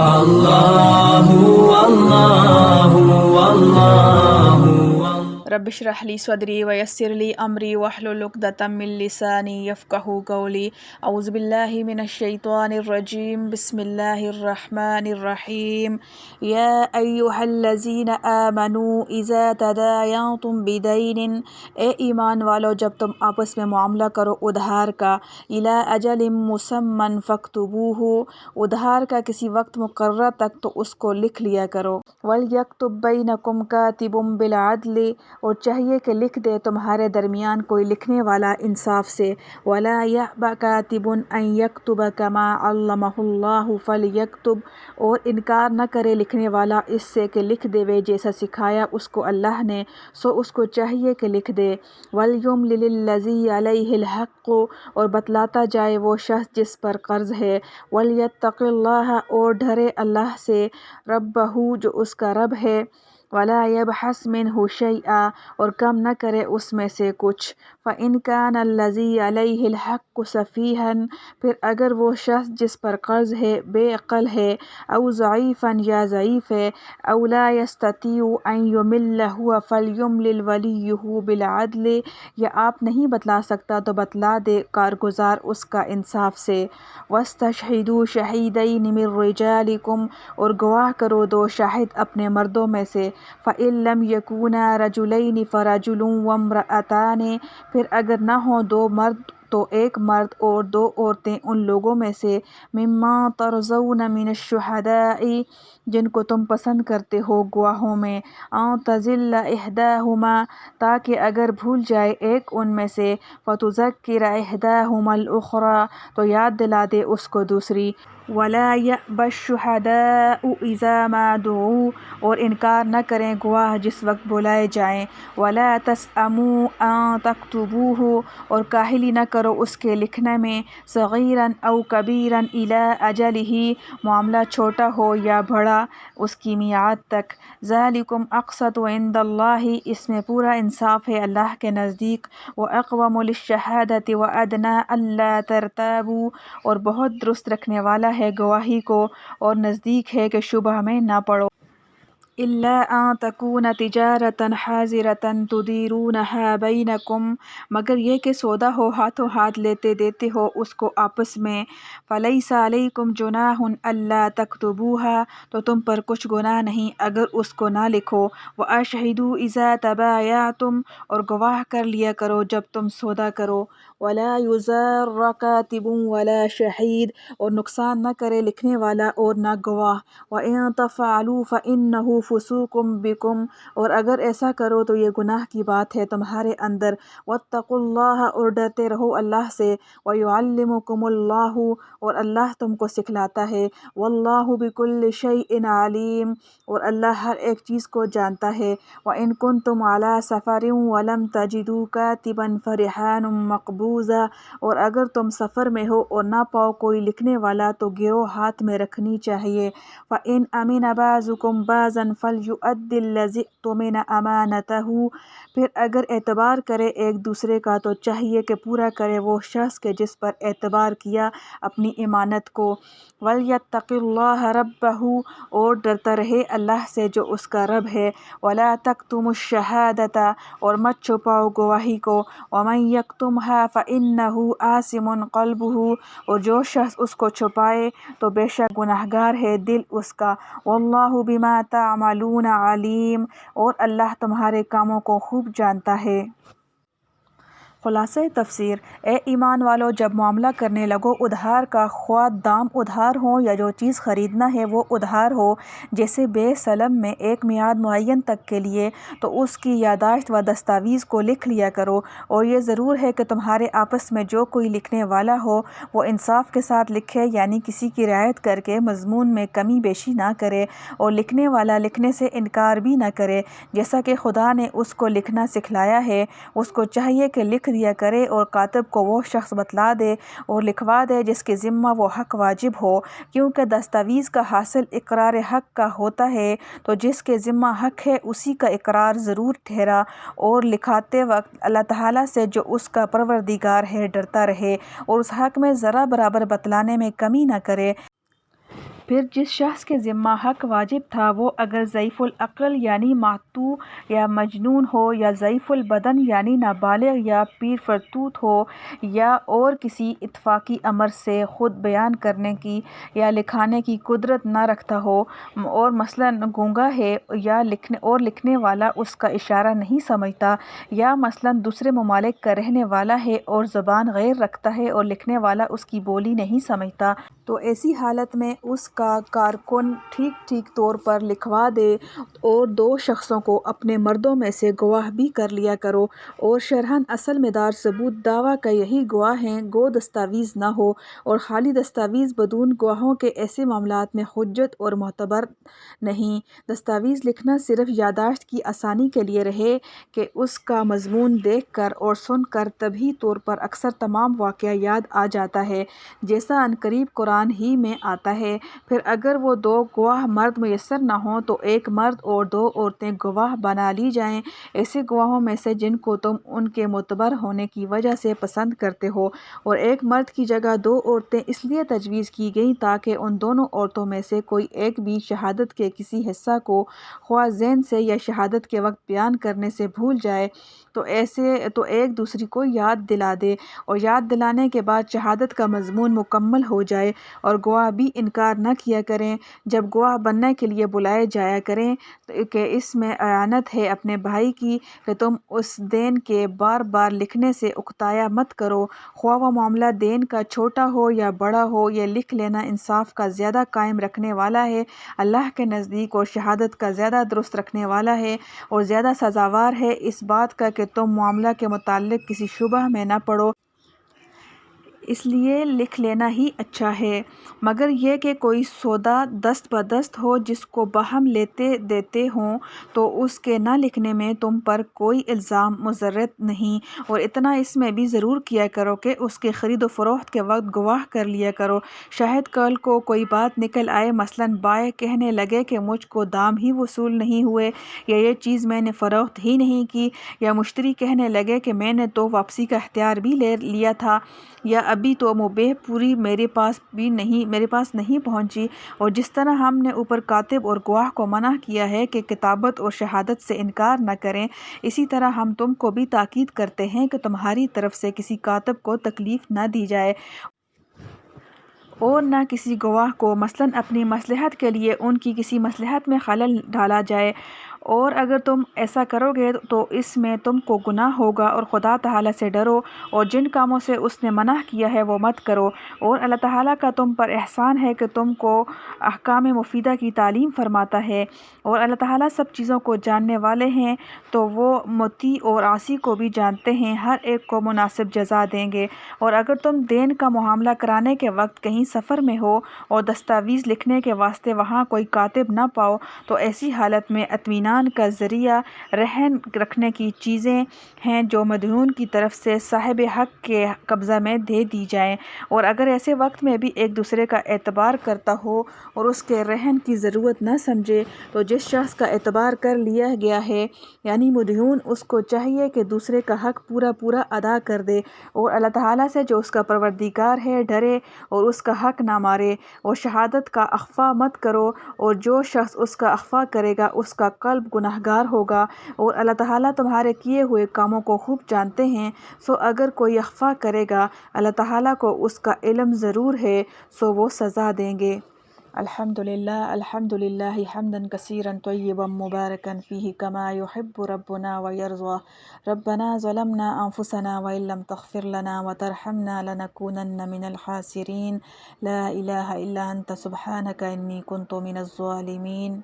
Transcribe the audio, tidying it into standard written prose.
اللہ اللہ اللہ رب اشرح لی صدری ویسر لی امری واحلل عقدۃ من لسانی یفقہوا قولی اعوذ باللہ من الشیطان الرجیم بسم اللہ الرحمن الرحیم یا ایہا الذین آمنوا اذا تداینتم بدین، اے ایمان والو جب تم آپس میں معاملہ کرو ادھار کا، الی اجل مسمی فاکتبوہ، ادھار کا کسی وقت مقررہ تک تو اس کو لکھ لیا کرو، وَلْيَكْتُبْ بَيْنَكُمْ كَاتِبٌ بِالْعَدْلِ، اور چاہیے کہ لکھ دے تمہارے درمیان کوئی لکھنے والا انصاف سے، وَلَا يَأْبَ كَاتِبٌ أَن يَكْتُبَ كَمَا عَلَّمَهُ اللَّهُ فَلْيَكْتُبْ، اور انکار نہ کرے لکھنے والا اس سے کہ لکھ دے وے جیسا سکھایا اس کو اللہ نے، سو اس کو چاہیے کہ لکھ دے، وَلْيُمْلِلِ الَّذِي عَلَيْهِ الْحَقُّ، اور بتلاتا جائے وہ شخص جس پر قرض ہے، وَلْيَتَّقِ اللَّهَ، اور ڈرے اللہ سے، رَبَّهُ جو اس کا رب ہے، وَلَا يَبْخَسْ مِنْهُ شَيْئًا، اور کم نہ کرے اس میں سے کچھ، فَإِنْ كَانَ الَّذِي عَلَيْهِ الْحَقُّ سَفِيهًا، پھر اگر وہ شخص جس پر قرض ہے بے عقل ہے، او ضعیفاً یا ضعیف ہے، او لا يستطيع أن يمل هو فليملل وليه بالعدل، یا آپ نہیں بتلا سکتا تو بتلا دے کارگزار اس کا انصاف سے، وَاسْتَشْهِدُوا شَهِيدَيْنِ مِن رِجَالِكُمْ، اور گواہ کرو دو شاہد اپنے مردوں میں سے، فَإِن لَمْ يَكُونَا رَجُلَيْنِ فَرَجُلٌ وَامْرَأَتَانِ، پھر اگر نہ ہوں دو مرد تو ایک مرد اور دو عورتیں ان لوگوں میں سے، مِمَّن تَرْضَوْنَ مِنَ الشُّهَدَاءِ، جن کو تم پسند کرتے ہو گواہوں میں، أَن تَضِلَّ إِحْدَاهُمَا، تاکہ اگر بھول جائے ایک ان میں سے، فَتُذَكِّرَ إِحْدَاهُمَا الْأُخْرَىٰ، تو یاد دلا دے اس کو دوسری، وَلَا يَأْبَ الشُّهَدَاءُ إِذَا مَا دُعُوا، اور انکار نہ کریں گواہ جس وقت بلائے جائیں، وَلَا تَسْأَمُوا أَن تَكْتُبُوهُ، اور کاہلی نہ کرو اس کے لکھنے میں، صغیراً او کبیراً إِلَىٰ أَجَلِهِ، معاملہ چھوٹا ہو یا بڑا اس کی میعاد تک، ذَلِكُمْ أَقْسَطُ عِندَ اللَّهِ، اس میں پورا انصاف ہے اللہ کے نزدیک، وَأَقْوَمُ لِلشَّهَادَةِ وَأَدْنَىٰ أَلَّا تَرْتَابُوا، اور بہت درست رکھنے والا ہے گواہی کو اور نزدیک ہے کہ شبہ میں نہ پڑو، إِلَّا أَن تَكُونَ تِجَارَةً حَاضِرَةً تُدِيرُونَهَا بَيْنَكُمْ، مگر یہ کہ سودا ہو ہاتھوں ہاتھ لیتے دیتے ہو اس کو آپس میں، فَلَيْسَ عَلَيْكُمْ جُنَاحٌ أَلَّا تَكْتُبُوهَا، تو تم پر کچھ گناہ نہیں اگر اس کو نہ لکھو، وَأَشْهِدُوا إِذَا تَبَايَعْتُمْ، اور گواہ کر لیا کرو جب تم سودا کرو، وَلَا يُضَارَّ كَاتِبٌ وَلَا شَهِيدٌ، اور نقصان نہ کرے لکھنے والا اور نہ گواہ، وَإِن تَفْعَلُوا فَإِنَّهُ فُسُوقٌ بِكُمْ، اور اگر ایسا کرو تو یہ گناہ کی بات ہے تمہارے اندر، وَاتَّقُوا اللَّهَ، اور ڈرتے رہو اللہ سے، وَيُعَلِّمُكُمُ اللَّهُ، اور اللہ تم کو سکھلاتا ہے، وَاللَّهُ بِكُلِّ شَيْءٍ عَلِيمٌ، اور اللہ ہر ایک چیز کو جانتا ہے، وَإِن كُنتُمْ عَلَىٰ سَفَرٍ وَلَمْ تَجِدُوا كَاتِبًا فَرِحَانٌ مَّقْبُوضَةٌ، اور اگر تم سفر میں ہو اور نہ پاؤ کوئی لکھنے والا تو گرو ہاتھ میں رکھنی چاہیے، فَإِنْ أَمِنَ بَعْضُكُمْ بَعْضًا فَلْيُؤَدِّ الَّذِي اؤْتُمِنَ أَمَانَتَهُ، پھر اگر اعتبار کرے ایک دوسرے کا تو چاہیے کہ پورا کرے وہ شخص کے جس پر اعتبار کیا اپنی امانت کو، وَلْيَتَّقِ اللَّهَ رَبَّهُ، اور ڈرتا رہے اللہ سے جو اس کا رب ہے، وَلَا تَكْتُمُوا الشَّهَادَةَ، اور مت چھپاؤ گواہی کو، وَمَن يَكْتُمْهَا فَإِنَّهُ آثِمٌ قَلْبُهُ، اور جو شخص اس کو چھپائے تو بے شک گنہگار ہے دل اس کا، وَاللَّهُ بِمَا تَعْمَلُونَ عَلِيمٌ، اور اللہ تمہارے کاموں کو خوب جانتا ہے۔ خلاصہ تفسیر، اے ایمان والو جب معاملہ کرنے لگو ادھار کا، خواہ دام ادھار ہوں یا جو چیز خریدنا ہے وہ ادھار ہو، جیسے بے سلم میں ایک میعاد معین تک کے لیے، تو اس کی یادداشت و دستاویز کو لکھ لیا کرو، اور یہ ضرور ہے کہ تمہارے آپس میں جو کوئی لکھنے والا ہو وہ انصاف کے ساتھ لکھے، یعنی کسی کی رعایت کر کے مضمون میں کمی بیشی نہ کرے، اور لکھنے والا لکھنے سے انکار بھی نہ کرے، جیسا کہ خدا نے اس کو لکھنا سکھلایا ہے، اس کو چاہیے کہ لکھ دیا کرے، اور کاتب کو وہ شخص بتلا دے اور لکھوا دے جس کے ذمہ وہ حق واجب ہو، کیونکہ دستاویز کا حاصل اقرار حق کا ہوتا ہے، تو جس کے ذمہ حق ہے اسی کا اقرار ضرور ٹھہرا، اور لکھاتے وقت اللہ تعالیٰ سے جو اس کا پروردگار ہے ڈرتا رہے، اور اس حق میں ذرا برابر بتلانے میں کمی نہ کرے، پھر جس شخص کے ذمہ حق واجب تھا وہ اگر ضعیف العقل یعنی معتوہ یا مجنون ہو، یا ضعیف البدن یعنی نابالغ یا پیر فرتوت ہو، یا اور کسی اتفاقی امر سے خود بیان کرنے کی یا لکھانے کی قدرت نہ رکھتا ہو، اور مثلاً گونگا ہے یا لکھنے والا اس کا اشارہ نہیں سمجھتا، یا مثلاً دوسرے ممالک کا رہنے والا ہے اور زبان غیر رکھتا ہے اور لکھنے والا اس کی بولی نہیں سمجھتا، تو ایسی حالت میں اس کا کارکن ٹھیک طور پر لکھوا دے، اور 2 شخصوں کو اپنے مردوں میں سے گواہ بھی کر لیا کرو، اور شرحاً اصل مدار ثبوت دعویٰ کا یہی گواہ ہیں، گو دستاویز نہ ہو، اور خالی دستاویز بدون گواہوں کے ایسے معاملات میں حجت اور معتبر نہیں۔ دستاویز لکھنا صرف یادداشت کی آسانی کے لیے رہے کہ اس کا مضمون دیکھ کر اور سن کر طبعی طور پر اکثر تمام واقعہ یاد آ جاتا ہے، جیسا عنقریب قرآن ہی میں آتا ہے۔ پھر اگر وہ 2 گواہ مرد میسر نہ ہوں تو 1 مرد اور 2 عورتیں گواہ بنا لی جائیں، ایسے گواہوں میں سے جن کو تم ان کے معتبر ہونے کی وجہ سے پسند کرتے ہو، اور 1 مرد کی جگہ 2 عورتیں اس لیے تجویز کی گئیں تاکہ ان دونوں عورتوں میں سے کوئی ایک بھی شہادت کے کسی حصہ کو خواہ ذہن سے یا شہادت کے وقت بیان کرنے سے بھول جائے تو ایک دوسری کو یاد دلا دے، اور یاد دلانے کے بعد شہادت کا مضمون مکمل ہو جائے، اور گواہ بھی انکار نہ کیا کریں جب گواہ بننے کے لیے بلائے جایا کریں کہ اس میں اعانت ہے اپنے بھائی کی کہ تم اس دین کے بار بار لکھنے سے اکتایا مت کرو، خواہ وہ معاملہ دین کا چھوٹا ہو یا بڑا ہو، یہ لکھ لینا انصاف کا زیادہ قائم رکھنے والا ہے اللہ کے نزدیک، اور شہادت کا زیادہ درست رکھنے والا ہے اور زیادہ سزاوار ہے اس بات کا کہ تم معاملہ کے متعلق کسی شبہ میں نہ پڑو، اس لیے لکھ لینا ہی اچھا ہے، مگر یہ کہ کوئی سودا دست بدست ہو جس کو باہم لیتے دیتے ہوں تو اس کے نہ لکھنے میں تم پر کوئی الزام مضرت نہیں، اور اتنا اس میں بھی ضرور کیا کرو کہ اس کے خرید و فروخت کے وقت گواہ کر لیا کرو، شاید کل کو کوئی بات نکل آئے، مثلاً بائع کہنے لگے کہ مجھ کو دام ہی وصول نہیں ہوئے، یا یہ چیز میں نے فروخت ہی نہیں کی، یا مشتری کہنے لگے کہ میں نے تو واپسی کا اختیار بھی لے لیا تھا، یا ابھی تو مبیح پوری میرے پاس نہیں پہنچی، اور جس طرح ہم نے اوپر کاتب اور گواہ کو منع کیا ہے کہ کتابت اور شہادت سے انکار نہ کریں، اسی طرح ہم تم کو بھی تاکید کرتے ہیں کہ تمہاری طرف سے کسی کاتب کو تکلیف نہ دی جائے، اور نہ کسی گواہ کو مثلاً اپنی مصلحت کے لیے ان کی کسی مصلحت میں خلل ڈالا جائے، اور اگر تم ایسا کرو گے تو اس میں تم کو گناہ ہوگا، اور خدا تعالیٰ سے ڈرو، اور جن کاموں سے اس نے منع کیا ہے وہ مت کرو، اور اللہ تعالیٰ کا تم پر احسان ہے کہ تم کو احکام مفیدہ کی تعلیم فرماتا ہے، اور اللہ تعالیٰ سب چیزوں کو جاننے والے ہیں، تو وہ مطیع اور عاصی کو بھی جانتے ہیں، ہر ایک کو مناسب جزا دیں گے، اور اگر تم دین کا معاملہ کرانے کے وقت کہیں سفر میں ہو اور دستاویز لکھنے کے واسطے وہاں کوئی کاتب نہ پاؤ تو ایسی حالت میں اطمینان کا ذریعہ رہن رکھنے کی چیزیں ہیں جو مدیون کی طرف سے صاحب حق کے قبضہ میں دے دی جائیں، اور اگر ایسے وقت میں بھی ایک دوسرے کا اعتبار کرتا ہو اور اس کے رہن کی ضرورت نہ سمجھے تو جس شخص کا اعتبار کر لیا گیا ہے یعنی مدیون، اس کو چاہیے کہ دوسرے کا حق پورا ادا کر دے، اور اللہ تعالیٰ سے جو اس کا پروردگار ہے ڈرے اور اس کا حق نہ مارے، اور شہادت کا اخفا مت کرو، اور جو شخص اس کا اخفا کرے گا اس کا قلب گناہگار ہوگا، اور اللہ تعالیٰ تمہارے کیے ہوئے کاموں کو خوب جانتے ہیں، سو اگر کوئی اخفا کرے گا اللہ تعالیٰ کو اس کا علم ضرور ہے، سو وہ سزا دیں گے۔ الحمدللہ حمدا کثیرا طیبا مبارکا فیہ کما یحب ربنا ویرضی، ربنا ظلمنا انفسنا وان لم تغفر لنا وترحمنا لنکونن من الخاسرین، لا الہ الا انت سبحانک انی کنت من الظالمین۔